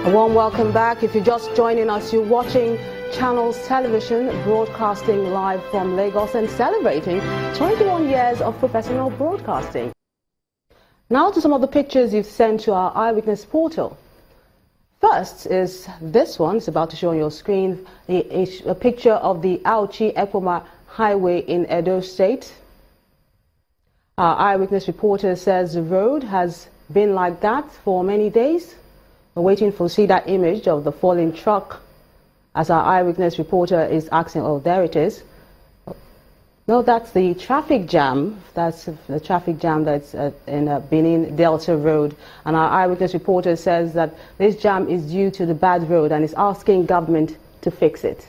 A warm welcome back. If you're just joining us, you're watching Channels Television, broadcasting live from Lagos and celebrating 21 years of professional broadcasting. Now to some of the pictures you've sent to our Eyewitness portal. First is this one. It's about to show on your screen a picture of the Auchi-Ekpoma Highway in Edo State. Our Eyewitness reporter says the road has been like that for many days. We're waiting to see that image of the falling truck as our Eyewitness reporter is asking. Oh, there it is. No, that's the traffic jam. That's the traffic jam that's in Benin Delta Road. And our Eyewitness reporter says that this jam is due to the bad road and is asking government to fix it.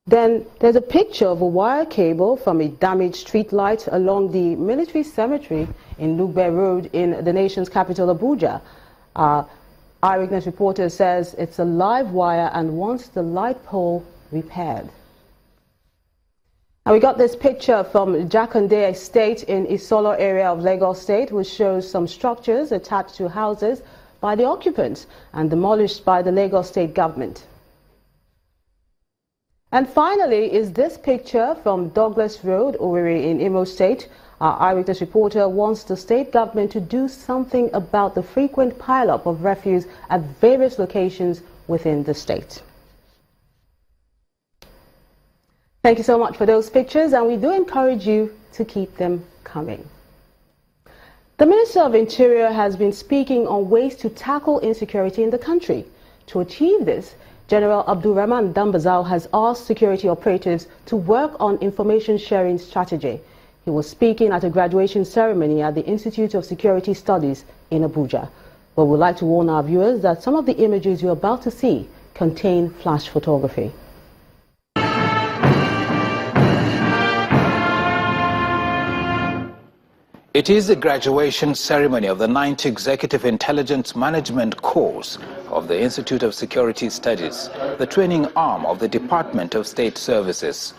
Then there's a picture of a wire cable from a damaged street light along the military cemetery in Lugbe Road in the nation's capital, Abuja. Eyewitness reporter says it's a live wire and wants the light pole repaired. And we got this picture from Jakande Estate in Isolo area of Lagos State, which shows some structures attached to houses by the occupants and demolished by the Lagos State government. And finally is this picture from Douglas Road, Owerri in Imo State. Our Eyewitness reporter wants the state government to do something about the frequent pile-up of refuse at various locations within the state. Thank you so much for those pictures, and we do encourage you to keep them coming. The Minister of Interior has been speaking on ways to tackle insecurity in the country. To achieve this, General Abdulrahman Dambazau has asked security operatives to work on information sharing strategy. He was speaking at a graduation ceremony at the Institute of Security Studies in Abuja. But we'd like to warn our viewers that some of the images you're about to see contain flash photography. It is the graduation ceremony of the 9th Executive Intelligence Management course of the Institute of Security Studies, the training arm of the Department of State Services.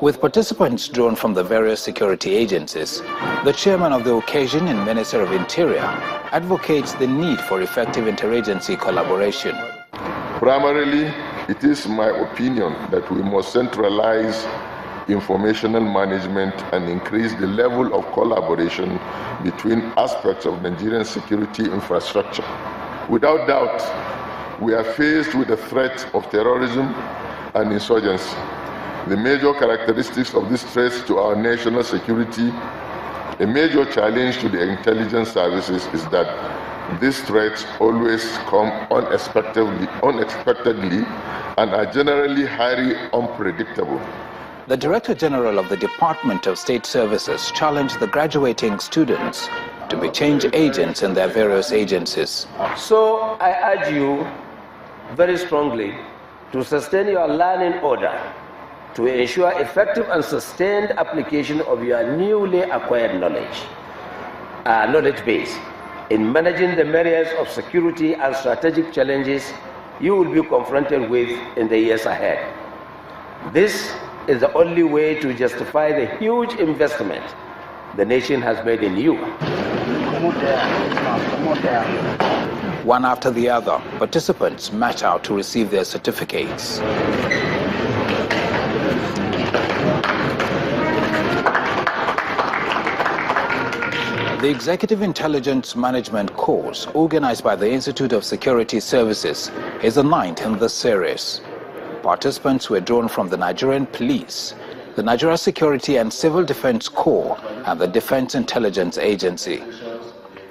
With participants drawn from the various security agencies, the chairman of the occasion and Minister of Interior advocates the need for effective interagency collaboration. Primarily, it is my opinion that we must centralize informational management and increase the level of collaboration between aspects of Nigerian security infrastructure. Without doubt, we are faced with the threat of terrorism and insurgency. The major characteristics of these threats to our national security, a major challenge to the intelligence services is that these threats always come unexpectedly and are generally highly unpredictable. The Director General of the Department of State Services challenged the graduating students to be change agents in their various agencies. So I urge you very strongly to sustain your learning order, to ensure effective and sustained application of your newly acquired knowledge base in managing the myriads of security and strategic challenges you will be confronted with in the years ahead. This is the only way to justify the huge investment the nation has made in you. One after the other, participants match out to receive their certificates. The Executive Intelligence Management course, organized by the Institute of Security Services, is the 9th in this series. Participants were drawn from the Nigerian Police, the Nigeria Security and Civil Defense Corps, and the Defense Intelligence Agency.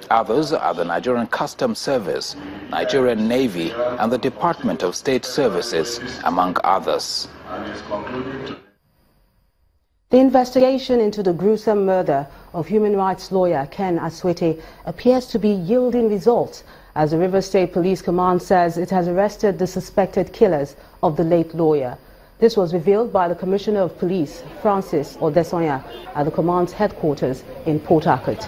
Others are the Nigerian Customs Service, Nigerian Navy, and the Department of State Services, among others. The investigation into the gruesome murder of human rights lawyer Ken Aswete appears to be yielding results, as the Rivers State Police Command says it has arrested the suspected killers of the late lawyer. This was revealed by the Commissioner of Police, Francis Odesonya, at the command's headquarters in Port Harcourt.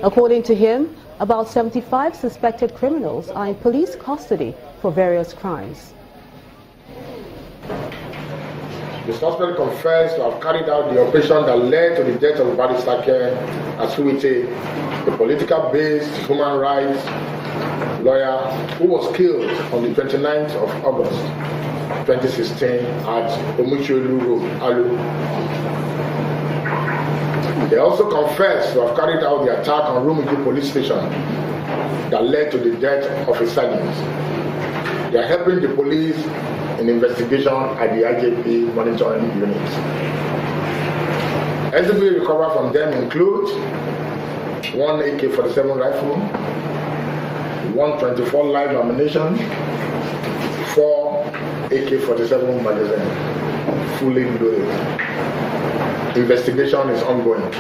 According to him, about 75 suspected criminals are in police custody for various crimes. The suspect confessed to have carried out the operation that led to the death of Barrister Ken Asuite, a political-based human rights lawyer who was killed on the 29th of August 2016 at Omuchelu Road, Alu. They also confessed to have carried out the attack on Rumiju police station that led to the death of a sergeant. They are helping the police in investigation at the IJP monitoring unit. SDB recovered from them include one AK-47 rifle, 124 live ammunition, 4 AK-47 magazines, fully loaded. Investigation is ongoing.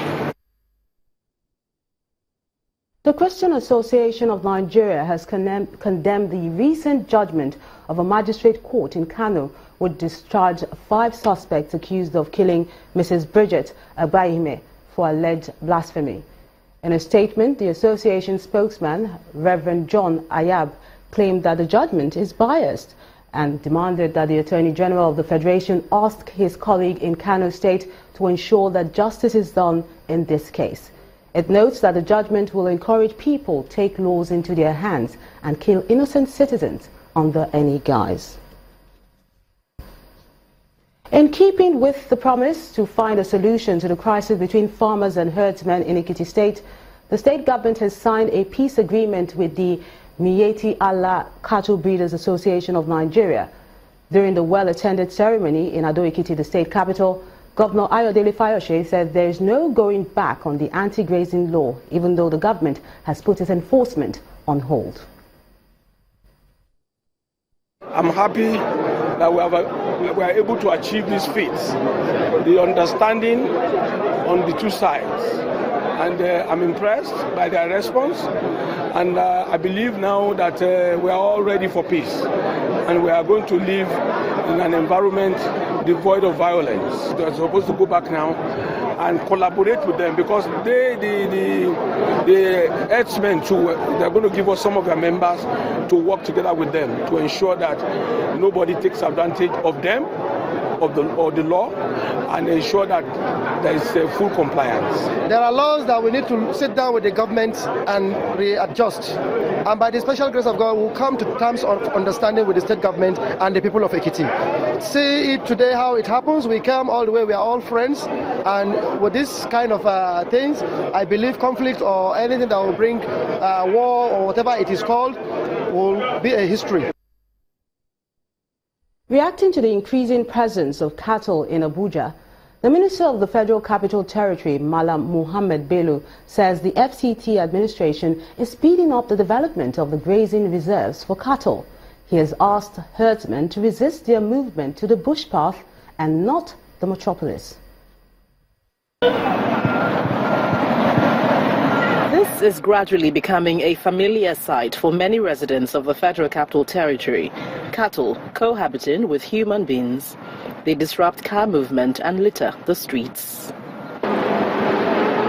The Christian Association of Nigeria has condemned the recent judgment of a magistrate court in Kano which discharged 5 suspects accused of killing Mrs. Bridget Abayime for alleged blasphemy. In a statement, the association spokesman, Reverend John Ayab, claimed that the judgment is biased and demanded that the Attorney General of the Federation ask his colleague in Kano State to ensure that justice is done in this case. It notes that the judgment will encourage people to take laws into their hands and kill innocent citizens under any guise. In keeping with the promise to find a solution to the crisis between farmers and herdsmen in Ekiti State, the state government has signed a peace agreement with the Miyetti Allah Cattle Breeders Association of Nigeria. During the well-attended ceremony in Ado-Ekiti, the state capital, Governor Ayodele Fayose said there is no going back on the anti-grazing law, even though the government has put its enforcement on hold. I'm happy that we are able to achieve these feats, the understanding on the two sides. And I'm impressed by their response, and I believe now that we are all ready for peace, and we are going to live in an environment devoid of violence. They're supposed to go back now and collaborate with them, because the herdsmen too, they're going to give us some of their members to work together with them to ensure that nobody takes advantage of them, of the law, and ensure that there is full compliance. There are laws that we need to sit down with the government and readjust. And by the special grace of God, we'll come to terms of understanding with the state government and the people of Ekiti. See it today how it happens. We come all the way, we are all friends. And with this kind of things, I believe conflict or anything that will bring war or whatever it is called will be a history. Reacting to the increasing presence of cattle in Abuja, the Minister of the Federal Capital Territory, Malam Muhammad Bello, says the FCT administration is speeding up the development of the grazing reserves for cattle. He has asked herdsmen to resist their movement to the bush path and not the metropolis. This is gradually becoming a familiar sight for many residents of the Federal Capital Territory. Cattle cohabiting with human beings. They disrupt car movement and litter the streets.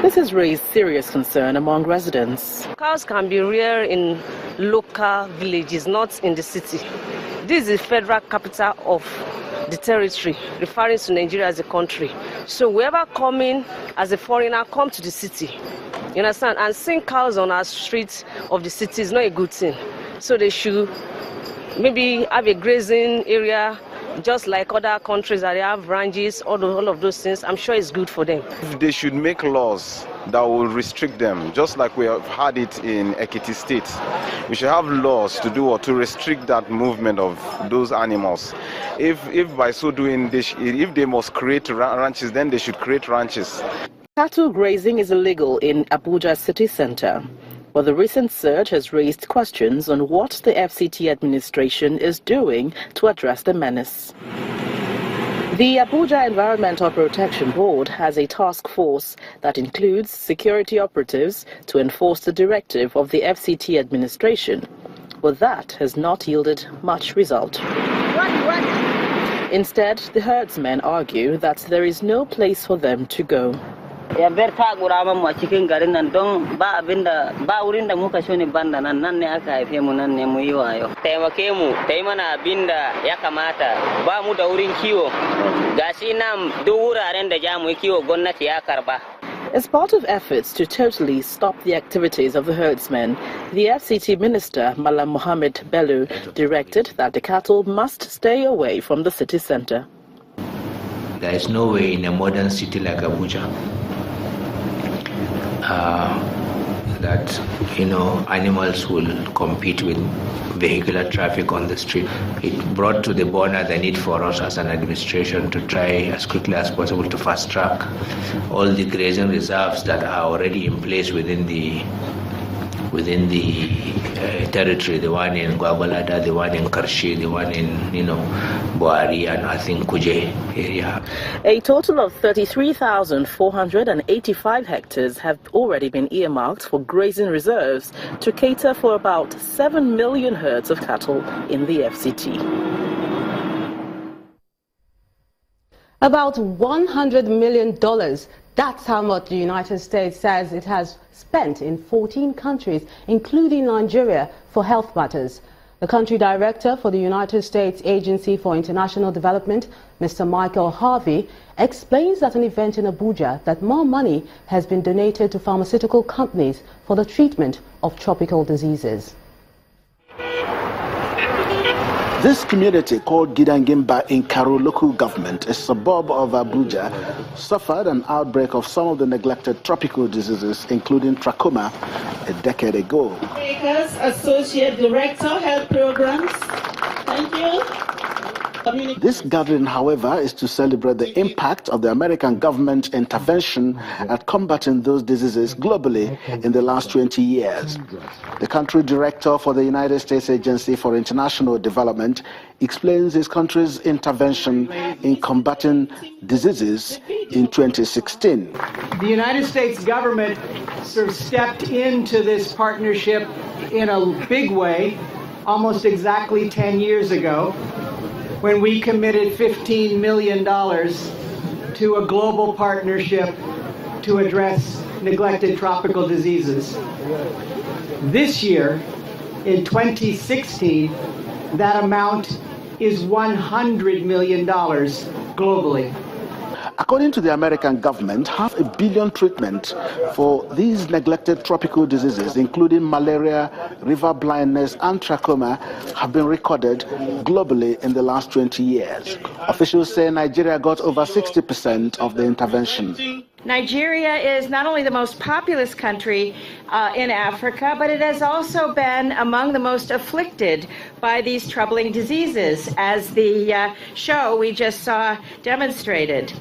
This has raised serious concern among residents. Cows can be reared in local villages, not in the city. This is the federal capital of the territory, referring to Nigeria as a country. So whoever coming as a foreigner come to the city, you understand, and seeing cows on our streets of the city is not a good thing. So they should maybe have a grazing area, just like other countries that they have ranges, all of those things. I'm sure it's good for them. They should make laws that will restrict them, just like we have had it in Ekiti State. We should have laws to do or to restrict that movement of those animals. If by so doing, if they must create ranches, then they should create ranches. Cattle grazing is illegal in Abuja city centre, but the recent surge has raised questions on what the FCT administration is doing to address the menace. The Abuja Environmental Protection Board has a task force that includes security operatives to enforce the directive of the FCT administration, but that has not yielded much result. Instead, the herdsmen argue that there is no place for them to go. ya ber ta gurama mu a cikin garin nan don ba wurin da muka shone banda nan ne aka haife mu nan ne mu yi wayo taimake mu tai mana abinda ya kamata ba mu da wurin kiwo gashi nan duk wuraren da ja mu kiwo gwamnati ya karba. As part of efforts to totally stop the activities of the herdsmen, the FCT minister, Malam Mohammed Bello, directed that the cattle must stay away from the city center. There is no way in a modern city like Abuja that animals will compete with vehicular traffic on the street. It brought to the border the need for us as an administration to try as quickly as possible to fast track all the grazing reserves that are already in place within the territory, the one in Gwagwalada, the one in Karshi, the one in Boari, and I think Kuje area. A total of 33,485 hectares have already been earmarked for grazing reserves to cater for about 7 million herds of cattle in the FCT. About $100 million. That's how much the United States says it has spent in 14 countries, including Nigeria, for health matters. The country director for the United States Agency for International Development, Mr. Michael Harvey, explains at an event in Abuja that more money has been donated to pharmaceutical companies for the treatment of tropical diseases. This community, called Gidangimba in Karo local government, a suburb of Abuja, suffered an outbreak of some of the neglected tropical diseases, including trachoma, a decade ago. Associate Director, Health Programs. Thank you. This gathering, however, is to celebrate the impact of the American government intervention at combating those diseases globally in the last 20 years. The country director for the United States Agency for International Development explains his country's intervention in combating diseases in 2016. The United States government sort of stepped into this partnership in a big way almost exactly 10 years ago, when we committed $15 million to a global partnership to address neglected tropical diseases. This year, in 2016, that amount is $100 million globally. According to the American government, $500 million treatment for these neglected tropical diseases, including malaria, river blindness, and trachoma, have been recorded globally in the last 20 years. Officials say Nigeria got over 60% of the intervention. Nigeria is not only the most populous country in Africa, but it has also been among the most afflicted by these troubling diseases, as the show we just saw demonstrated.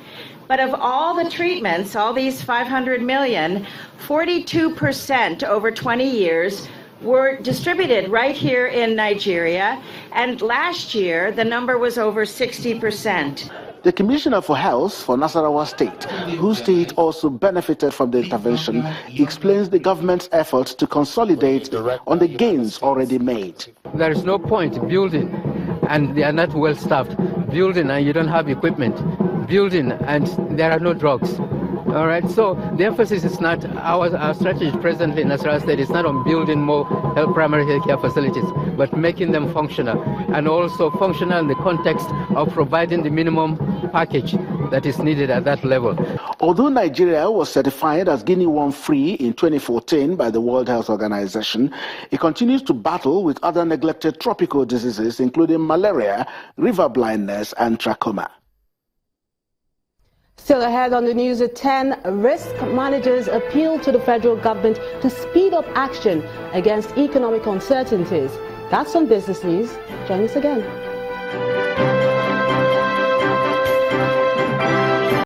But of all the treatments, all these 500 million, 42% over 20 years were distributed right here in Nigeria, and last year the number was over 60%. The Commissioner for Health for Nasarawa State, whose state also benefited from the intervention, explains the government's efforts to consolidate on the gains already made. There is no point building and they are not well staffed, building and you don't have equipment, building and there are no drugs. All right, so the emphasis is not, our strategy presently in Nasarawa State is not on building more primary health care facilities, but making them functional, and also functional in the context of providing the minimum package that is needed at that level. Although Nigeria was certified as Guinea Worm Free in 2014 by the World Health Organization, it continues to battle with other neglected tropical diseases, including malaria, river blindness, and trachoma. Still ahead on the news at 10, risk managers appeal to the federal government to speed up action against economic uncertainties. That's on Business News. Join us again.